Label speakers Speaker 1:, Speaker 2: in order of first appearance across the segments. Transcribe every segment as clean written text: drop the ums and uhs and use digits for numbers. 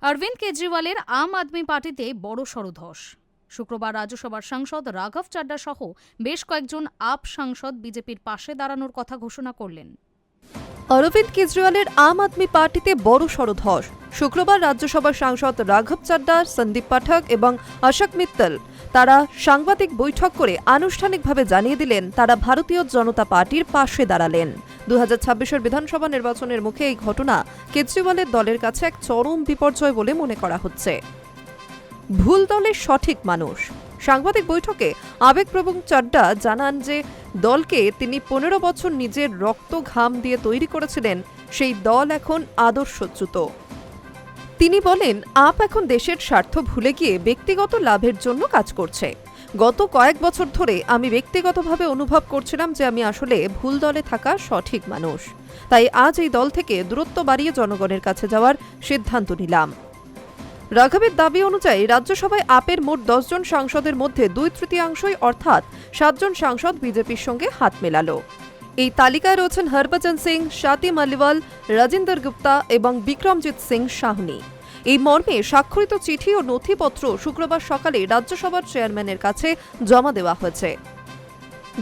Speaker 1: অরবিন্দ কেজরিওয়ালের আম আদমি পার্টিতে বড়সড় ধস। শুক্রবার রাজ্যসভার সাংসদ রাঘব চাড্ডা সহ বেশ কয়েকজন আপ সাংসদ বিজেপির পাশে দাঁড়ানোর কথা ঘোষণা করলেন।
Speaker 2: অরবিন্দ কেজরিওয়ালের আম আদমি পার্টিতে বড়সড় ধস। শুক্রবার রাজ্যসভার সাংসদ রাঘব চাড্ডা, সন্দীপ পাঠক এবং অশোক মিত্তল তারা সাংবাদিক বৈঠক করে আনুষ্ঠানিকভাবে জানিয়ে দিলেন তারা ভারতীয় জনতা পার্টির পাশে দাঁড়ালেন। 2026-এর বিধানসভা নির্বাচনের মুখে এই ঘটনা কেজরিওয়ালের দলের কাছে এক চরম বিপর্যয় বলে মনে করা হচ্ছে। ভুল দলের সঠিক মানুষ। সাংবাদিক বৈঠকে আবেগপ্রবণ চাড্ডা জানান যে দলকে তিনি 15 বছর নিজের রক্ত ঘাম দিয়ে তৈরি করেছিলেন, সেই দল এখন আদর্শচ্যুত। তিনি বলেন, আপ এখন দেশের স্বার্থ ভুলে গিয়ে ব্যক্তিগত লাভের জন্য কাজ করছে। গত কয়েক বছর ধরে আমি ব্যক্তিগতভাবে অনুভব করছিলাম যে আমি আসলে ভুল দলে থাকা সঠিক মানুষ। তাই আজ এই দল থেকে দূরত্ব বাড়িয়ে জনগণের কাছে যাওয়ার সিদ্ধান্ত নিলাম। রাঘবের দাবি অনুযায়ী রাজ্যসভায় আপের মোট 10 জন সাংসদের মধ্যে 2/3 অর্থাৎ 7 জন সাংসদ বিজেপির সঙ্গে হাত মেলালো। এই তালিকায় রয়েছেন হরভজন সিং, স্বাতি মালিওয়াল, রাজিন্দর গুপ্তা এবং বিক্রমজিৎ সিং সাহনি। এই মর্মে স্বাক্ষরিত চিঠি ও নথিপত্র শুক্রবার সকালে রাজ্যসভার চেয়ারম্যানের কাছে জমা দেওয়া হয়েছে।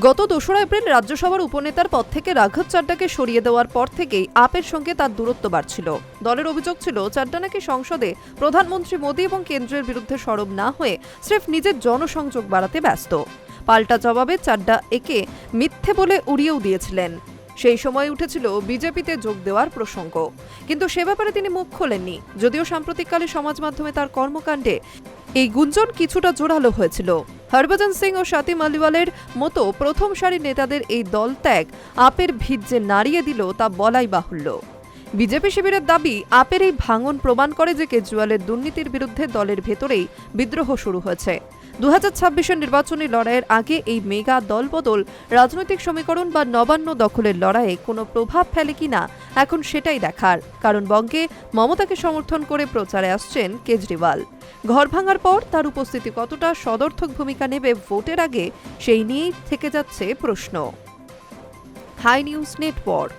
Speaker 2: গত 2 এপ্রিল রাজ্যসভার উপনেতার পদ থেকে রাঘব চাড্ডাকে সরিয়ে দেওয়ার পর থেকেই আপের সঙ্গে তার দূরত্ব বাড়ছিল। দলের অভিযোগ ছিল চাড্ডা নাকি সংসদে প্রধানমন্ত্রী মোদী এবং কেন্দ্রের বিরুদ্ধে সরব না হয়ে স্রেফ নিজের জনসংযোগ বাড়াতে ব্যস্ত। পাল্টা জবাবে চাড্ডা একে মিথ্যে বলে উড়িয়েও দিয়েছিলেন। সেই সময় উঠেছিল বিজেপিতে যোগ দেওয়ার প্রসঙ্গ, কিন্তু সে ব্যাপারে তিনি মুখ খোলেননি। যদিও সাম্প্রতিককালে সমাজ মাধ্যমে তার কর্মকাণ্ডে এই গুঞ্জন কিছুটা জোরালো হয়েছিল। হরভজন সিং ও স্বাতি মালিওয়ালের মতো প্রথম সারির নেতাদের এই দল ত্যাগ আপের ভিত যে নাড়িয়ে দিল তা বলাই বাহুল্য। বিজেপি শিবিরের দাবি, আপের এই ভাঙন প্রমাণ করে যে কেজরিওয়ালের দুর্নীতির বিরুদ্ধে দলের ভেতরেই বিদ্রোহ শুরু হয়েছে। 2026-এর নির্বাচনী লড়াইয়ের আগে এই মেগা দলবদল রাজনৈতিক সমীকরণ বা নবান্ন দখলের লড়াইয়ে কোনো প্রভাব ফেলে কিনা এখন সেটাই দেখার। কারণ বঙ্গে মমতাকে সমর্থন করে প্রচারে আসছেন কেজরিওয়াল। ঘর ভাঙার পর তার উপস্থিতি কতটা সদর্থক ভূমিকা নেবে ভোটের আগে, সেই নিয়েই থেকে যাচ্ছে প্রশ্ন। Hi news network.